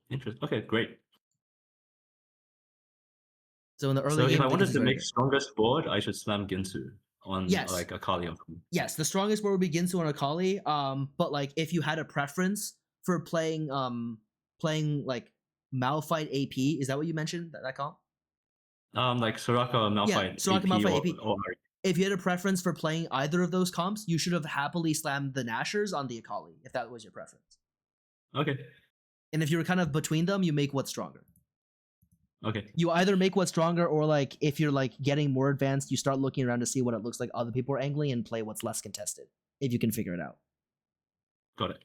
Interesting. Okay, great. So in the early So game, if I wanted to make good. strongest board, I should slam Ginsu on like Akali. Yes, the strongest board would be Ginsu on Akali. But like if you had a preference for playing like Malphite AP, is that what you mentioned? That comp? Like Soraka Malphite. Yeah, Soraka AP Malphite AP. Or if you had a preference for playing either of those comps, you should have happily slammed the Nashers on the Akali, if that was your preference. Okay. And if you were kind of between them, you make what's stronger. Okay. You either make what's stronger, or like if you're like getting more advanced, you start looking around to see what it looks like other people are angling and play what's less contested, if you can figure it out. Got it.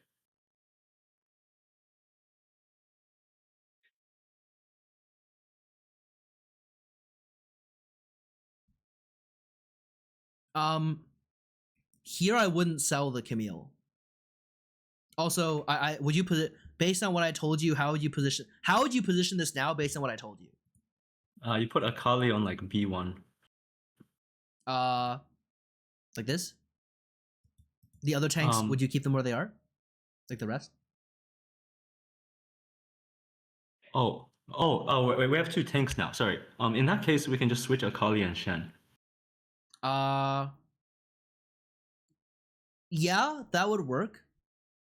Here I wouldn't sell the Camille. Also, I would you put it based on what I told you? How would you position this now based on what I told you? You put Akali on like B1. Like this. The other tanks, would you keep them where they are, like the rest? Wait, we have 2 tanks now. Sorry. In that case, we can just switch Akali and Shen. Yeah, that would work.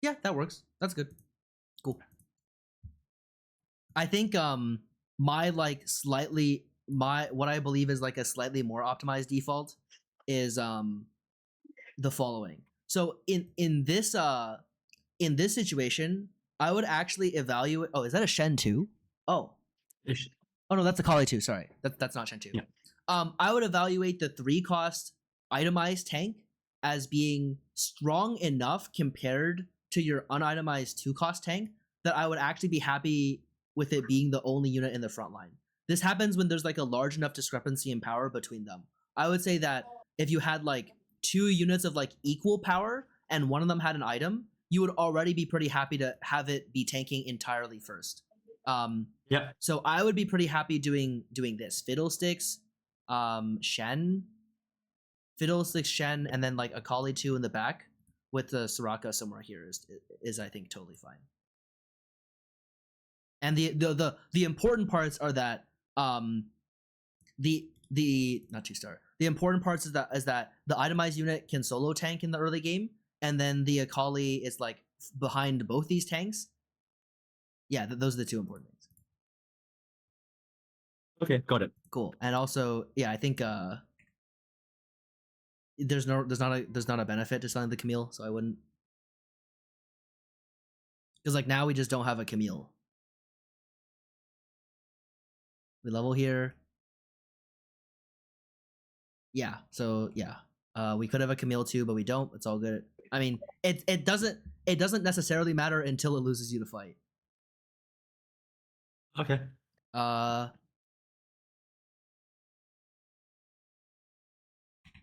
Yeah, that works. That's good. Cool. I think my like slightly what I believe is like a slightly more optimized default is the following. So in this situation, I would actually evaluate. Oh, is that a Shen 2? Oh. Ish. Oh no, that's a Kali 2. Sorry, that's not Shen 2. Yeah. I would evaluate the 3-cost itemized tank as being strong enough compared to your unitemized 2-cost tank that I would actually be happy with it being the only unit in the front line. This happens when there's like a large enough discrepancy in power between them. I would say that if you had like 2 units of like equal power and one of them had an item, you would already be pretty happy to have it be tanking entirely first. Yeah. So I would be pretty happy doing this Fiddlesticks, Shen, Fiddlesticks, Shen, and then like a Kali 2 in the back with the Soraka somewhere here is I think totally fine. And the important parts are that the not 2-star. The important parts is that the itemized unit can solo tank in the early game, and then the Akali is like behind both these tanks. Yeah, those are the 2 important things. Okay, got it. Cool. And also, yeah, I think there's not a benefit to selling the Camille, so I wouldn't. Because like now we just don't have a Camille. We level here. Yeah, so yeah. We could have a Camille too, but we don't. It's all good. I mean, it doesn't necessarily matter until it loses you the fight. Okay.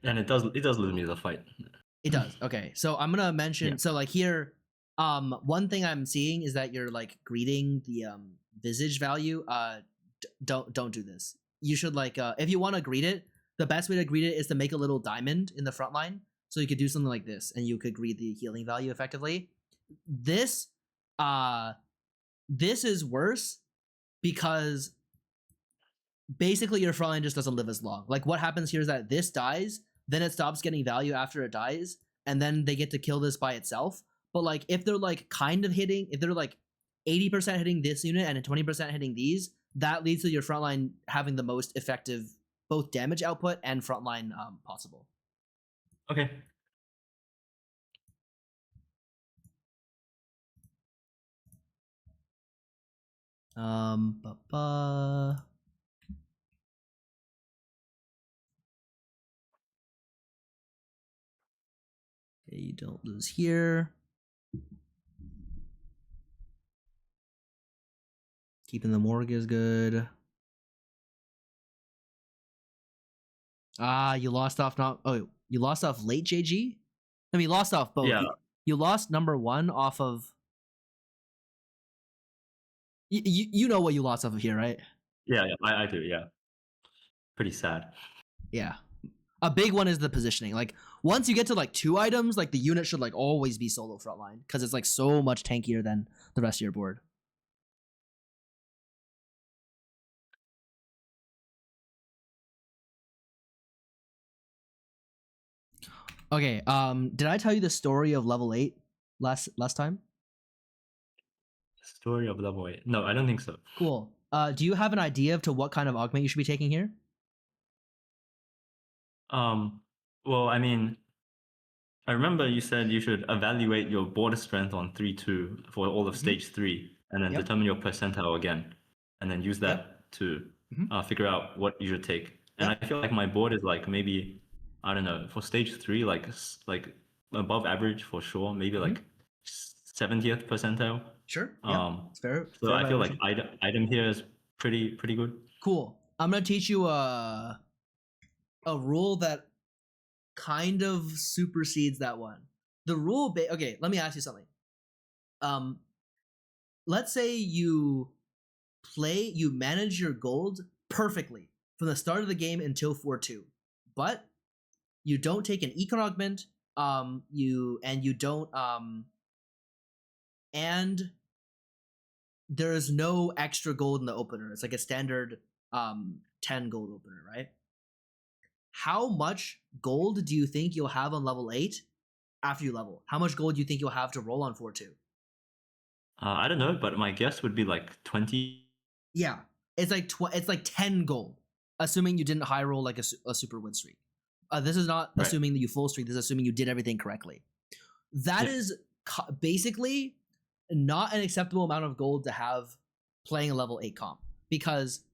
And it does lose me the fight. It does. Okay. So I'm gonna mention so like here, one thing I'm seeing is that you're like greeting the visage value. Don't do this. You should like if you want to greet it, the best way to greet it is to make a little diamond in the front line. So you could do something like this and you could greet the healing value effectively. This is worse because basically your front line just doesn't live as long. Like what happens here is that this dies, then it stops getting value after it dies, and then they get to kill this by itself. But like if they're like kind of hitting, if they're like 80% hitting this unit and 20% hitting these, that leads to your frontline having the most effective both damage output and frontline possible. Okay. Okay, you don't lose here. Keeping the morgue is good. You lost off you lost off late JG? I mean, you lost off both. Yeah. You lost number 1 off of. You know what you lost off of here, right? Yeah, I do. Yeah. Pretty sad. Yeah. A big one is the positioning. Like once you get to like 2 items, like the unit should like always be solo frontline because it's like so much tankier than the rest of your board. Okay, did I tell you the story of level 8 last time? Story of level 8. No, I don't think so. Cool. Do you have an idea of to what kind of augment you should be taking here? Well, I mean, I remember you said you should evaluate your border strength on 3-2 for all of stage 3 and then determine your percentile again and then use that to figure out what you should take. And I feel like my board is like maybe, I don't know, for stage 3, like above average for sure, maybe like 70th percentile. Sure. It's fair. So I feel like item here is pretty good. Cool. I'm gonna teach you a rule that kind of supersedes that one. The rule, okay, let me ask you something. Let's say you manage your gold perfectly from the start of the game until 4-2, but you don't take an econ augment, and there is no extra gold in the opener. It's like a standard 10 gold opener, right? How much gold do you think you'll have on level 8 after you level? How much gold do you think you'll have to roll on 4-2? I don't know, but my guess would be like 20. Yeah, it's like 10 gold. assuming you didn't high roll like a super win streak. This is not Right. assuming that you full streak. This is assuming you did everything correctly. That Yeah. is basically not an acceptable amount of gold to have playing a level 8 comp, because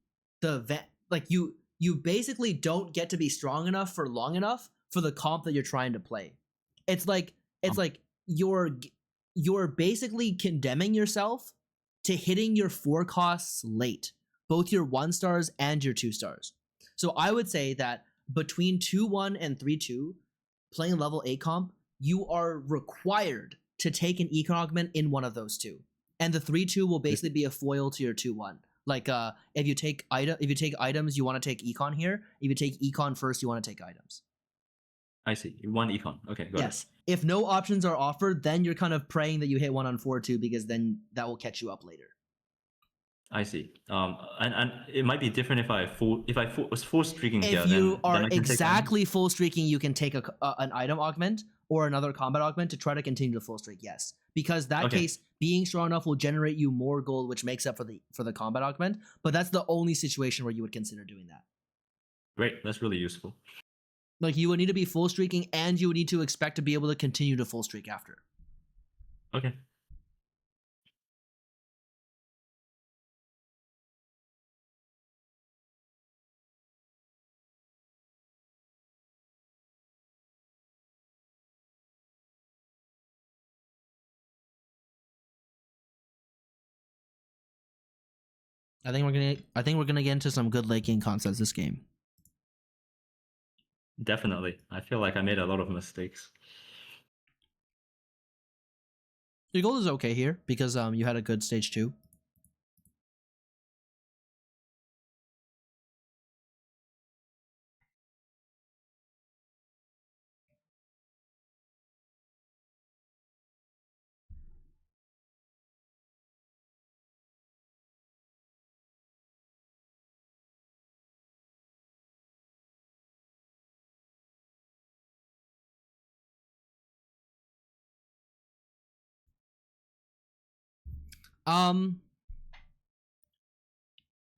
you basically don't get to be strong enough for long enough for the comp that you're trying to play. It's like you're basically condemning yourself to hitting your 4 costs late, both your 1 stars and your 2 stars. So I would say that between 2-1 and 3-2, playing level 8 comp, you are required to take an econ augment in one of those two. And the 3-2 will basically be a foil to your 2-1. Like if you take items, you want to take econ here. If you take econ first, you want to take items. I see. 1 econ. Okay, got Yes. it. If no options are offered, then you're kind of praying that you hit 1 on 4-2, because then that will catch you up later. I see. And it might be different if I was full streaking here. If you then are I can exactly full streaking, you can take an item augment or another combat augment to try to continue to full streak. Yes, because that Okay. case, being strong enough will generate you more gold, which makes up for the combat augment. But that's the only situation where you would consider doing that. Great. That's really useful. Like, you would need to be full streaking, and you would need to expect to be able to continue to full streak after. Okay. I think we're gonna get into some good late game concepts this game. Definitely. I feel like I made a lot of mistakes. Your gold is okay here because you had a good stage 2.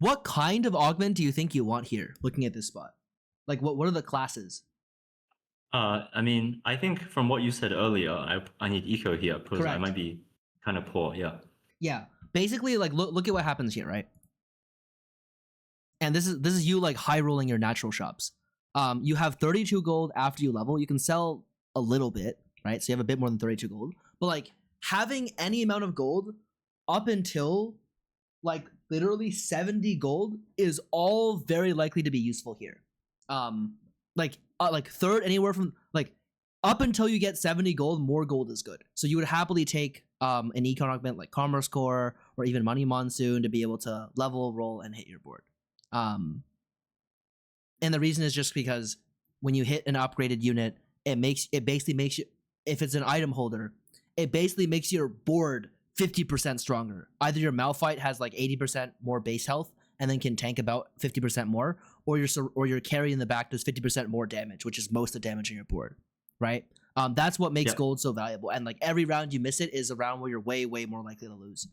What kind of augment do you think you want here? Looking at this spot, like what are the classes? I mean, I think from what you said earlier, I need eco here because I Correct. might be kind of poor. Yeah. Yeah, basically, like look at what happens here, right? And this is you like high rolling your natural shops. You have 32 gold after you level. You can sell a little bit, right? So you have a bit more than 32 gold. But like having any amount of gold up until like literally 70 gold is all very likely to be useful here. Like third, anywhere from like up until you get 70 gold, more gold is good. So you would happily take an econ augment like Commerce Core or even Money Monsoon to be able to level, roll, and hit your board. And the reason is just because when you hit an upgraded unit, it basically makes you, if it's an item holder, it basically makes your board 50% stronger. Either your Malphite has like 80% more base health and then can tank about 50% more, or your carry in the back does 50% more damage, which is most of the damage on your board, right? That's what makes gold so valuable. And like every round you miss it is a round where you're way, way more likely to lose.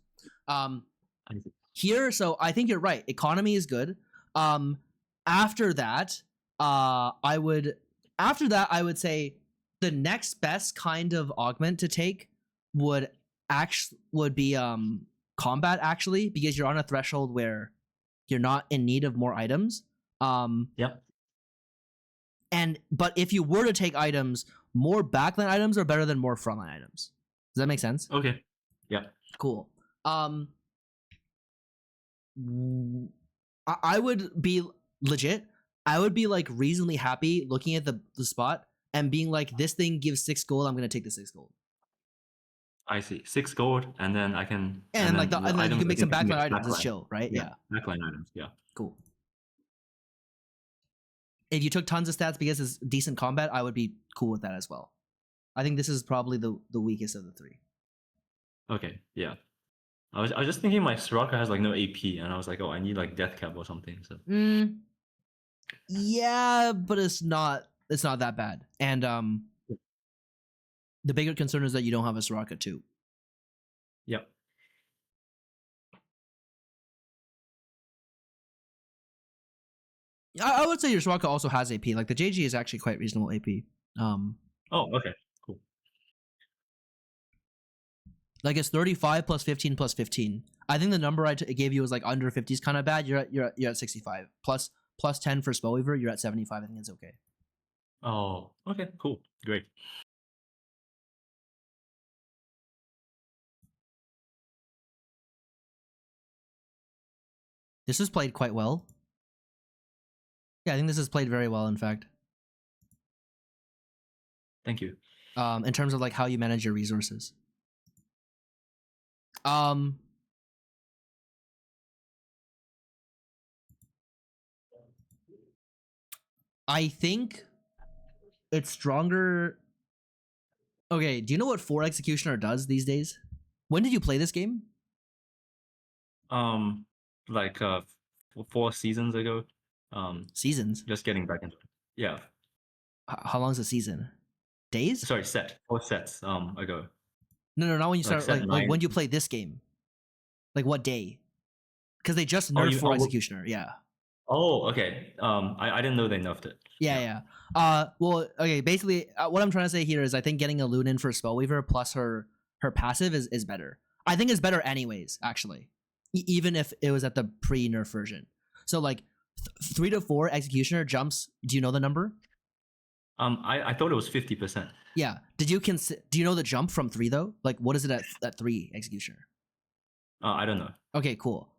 Here, so I think you're right. Economy is good. After that, I would say the next best kind of augment to take would be combat, actually, because you're on a threshold where you're not in need of more items. Yep. But if you were to take items, more backline items are better than more frontline items. Does that make sense? Okay. Yeah. Cool. I would be legit. I would be like reasonably happy looking at the spot and being like, this thing gives 6 gold. I'm gonna take the 6 gold. I see. 6 gold, and then I can. And like then you can make some backline backline. items. It's chill, right? Yeah. Backline items. Yeah. Cool. If you took tons of stats because it's decent combat, I would be cool with that as well. I think this is probably the weakest of the 3. Okay. Yeah. I was just thinking my Soraka has like no AP, and I was like, oh, I need like death cap or something. So. Yeah, but it's not that bad. And the bigger concern is that you don't have a Soraka too. Yep. I would say your Soraka also has AP. Like the JG is actually quite reasonable AP. Oh, okay, cool. Like it's 35 plus 15 plus 15. I think the number I gave you was like under 50 is kind of bad. You're at 65 plus 10 for Spellweaver. You're at 75. I think it's okay. Oh, okay, cool, great. This is played quite well. Yeah, I think this is played very well. In fact, Thank you. in terms of like how you manage your resources. I think it's stronger. Okay, do you know what 4 Executioner does these days? When did you play this game? Like 4 seasons ago. Seasons. Just getting back into it. Yeah. How long is a season? Days? Sorry, 4 sets ago. No, not when you Like start. set Like 9. when you play this game. Like what day? Because they just nerfed 4 Executioner. Yeah. Oh, okay. I didn't know they nerfed it. Yeah. Well, okay. Basically, what I'm trying to say here is, I think getting a Loon in for Spellweaver plus her passive is better. I think it's better anyways. Actually, even if it was at the pre-nerf version. So like 3 to 4 Executioner jumps. Do you know the number? I thought it was 50%. Yeah. Do you know the jump from 3 though? Like what is it at 3 Executioner? I don't know. Okay, cool.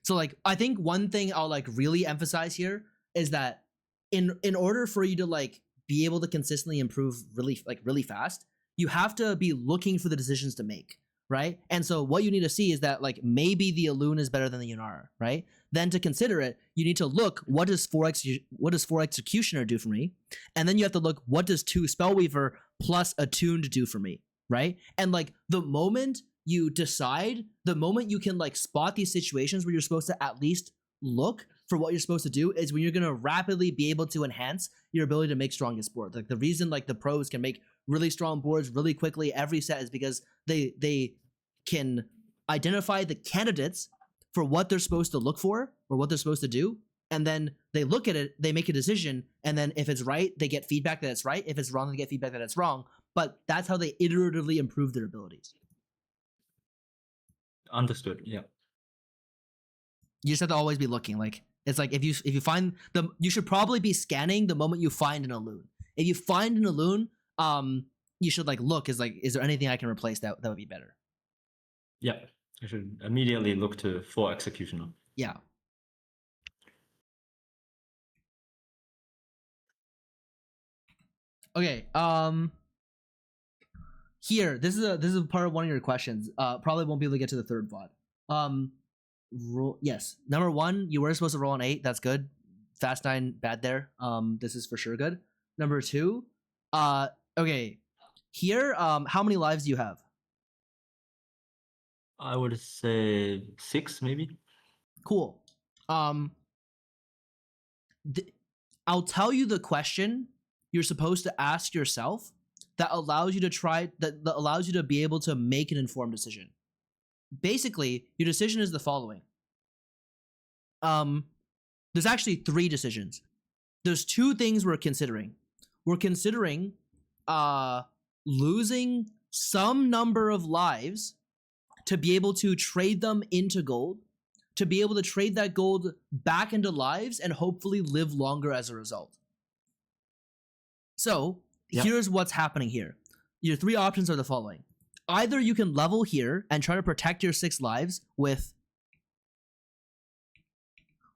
So like I think one thing I'll like really emphasize here is that in order for you to like be able to consistently improve really fast, you have to be looking for the decisions to make, right? And so what you need to see is that like maybe the Elune is better than the Yunara, right? Then to consider it, you need to look what does 4 Executioner do for me, and then you have to look what does 2 Spellweaver plus Attuned do for me, right? And like the moment you decide, the moment you can like spot these situations where you're supposed to at least look for what you're supposed to do is when you're going to rapidly be able to enhance your ability to make strongest boards. Like the reason like the pros can make really strong boards really quickly every set is because they can identify the candidates for what they're supposed to look for or what they're supposed to do, and then they look at it, they make a decision, and then if it's right, they get feedback that it's right. If it's wrong, they get feedback that it's wrong. But that's how they iteratively improve their abilities. Understood. Yeah. You just have to always be looking. Like it's like if you find you should probably be scanning the moment you find an Elune. If you find an Elune, you should like look is there anything I can replace that would be better? Yeah. I should immediately look to 4 Executioner. Yeah. Okay. Here, this is a part of one of your questions. Probably won't be able to get to the third VOD. Yes. Number 1, you were supposed to roll an 8. That's good. Fast 9, bad there. This is for sure good. Number 2, okay. Here, how many lives do you have? I would say 6, maybe. Cool. I'll tell you the question you're supposed to ask yourself that allows you to be able to make an informed decision. Basically, your decision is the following. There's actually 3 decisions. There's 2 things we're considering. We're considering losing some number of lives to be able to trade them into gold, to be able to trade that gold back into lives and hopefully live longer as a result. So here's what's happening here. Your 3 options are the following. Either you can level here and try to protect your 6 lives with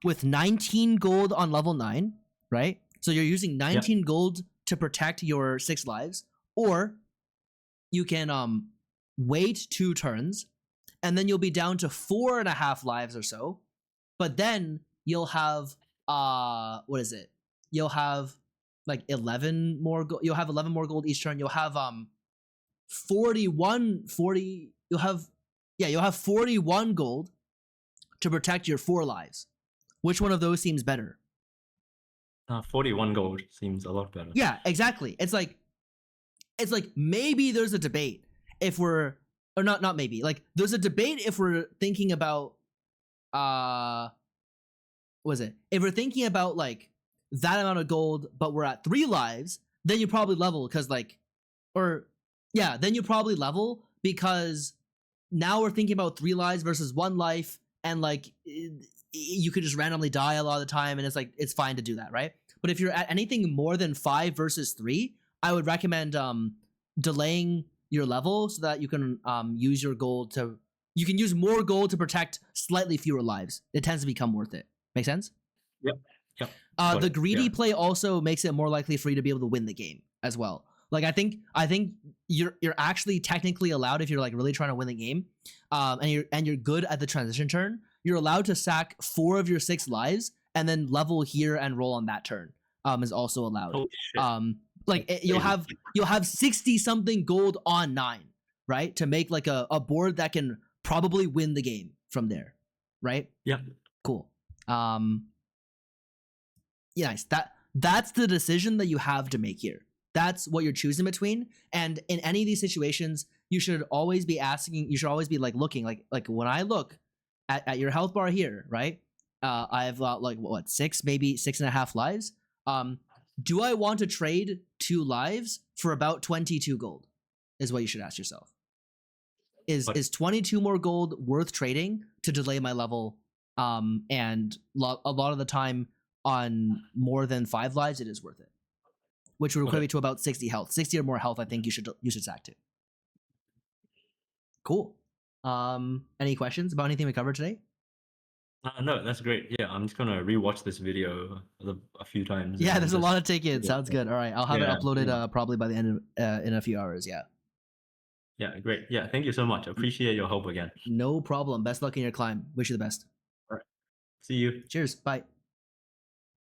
19 gold on level 9, right? So you're using 19 gold to protect your 6 lives, or you can wait 2 turns, and then you'll be down to 4.5 lives or so. But then you'll have what is it? You'll have like 11 more gold. You'll have 11 more gold each turn. You'll have 41 gold to protect your 4 lives. Which one of those seems better? 41 gold seems a lot better. Yeah, exactly. It's like maybe there's a debate if we're, or not maybe, like there's a debate if we're thinking about what was it? If we're thinking about like that amount of gold, but we're at 3 lives, then you probably level because like, or yeah, then you probably level because now we're thinking about 3 lives versus 1 life, and like you could just randomly die a lot of the time, and it's like it's fine to do that, right? But if you're at anything more than 5 versus 3, I would recommend delaying your level so that you can use your gold to you can use more gold to protect slightly fewer lives. It tends to become worth it. Make sense? Yep. Yep. The greedy yeah. play also makes it more likely for you to be able to win the game as well. Like I think you're actually technically allowed if you're like really trying to win the game, and you're good at the transition turn. You're allowed to sack 4 of your 6 lives and then level here and roll on that turn. Is also allowed. Holy shit. Like you'll have 60 something gold on 9, right? To make like a board that can probably win the game from there, right? Yeah. Cool. Yeah, nice. That's the decision that you have to make here. That's what you're choosing between. And in any of these situations, you should always be asking. You should always be like looking like when I look at your health bar here, right? I've got like what 6, maybe 6.5 lives. Do I want to trade 2 lives for about 22 gold? Is what you should ask yourself. Is 22 more gold worth trading to delay my level? And a lot of the time on more than 5 lives, it is worth it, which would equate to about 60 health. 60 or more health, I think you should sack to. Cool. Any questions about anything we covered today? No, that's great. Yeah, I'm just gonna rewatch this video a few times. Yeah, there's a lot of take-in. Sounds good. All right, I'll have it uploaded probably by the end of in a few hours. Yeah. Yeah, great. Yeah, thank you so much. Appreciate your help again. No problem. Best luck in your climb. Wish you the best. All right. See you. Cheers. Bye.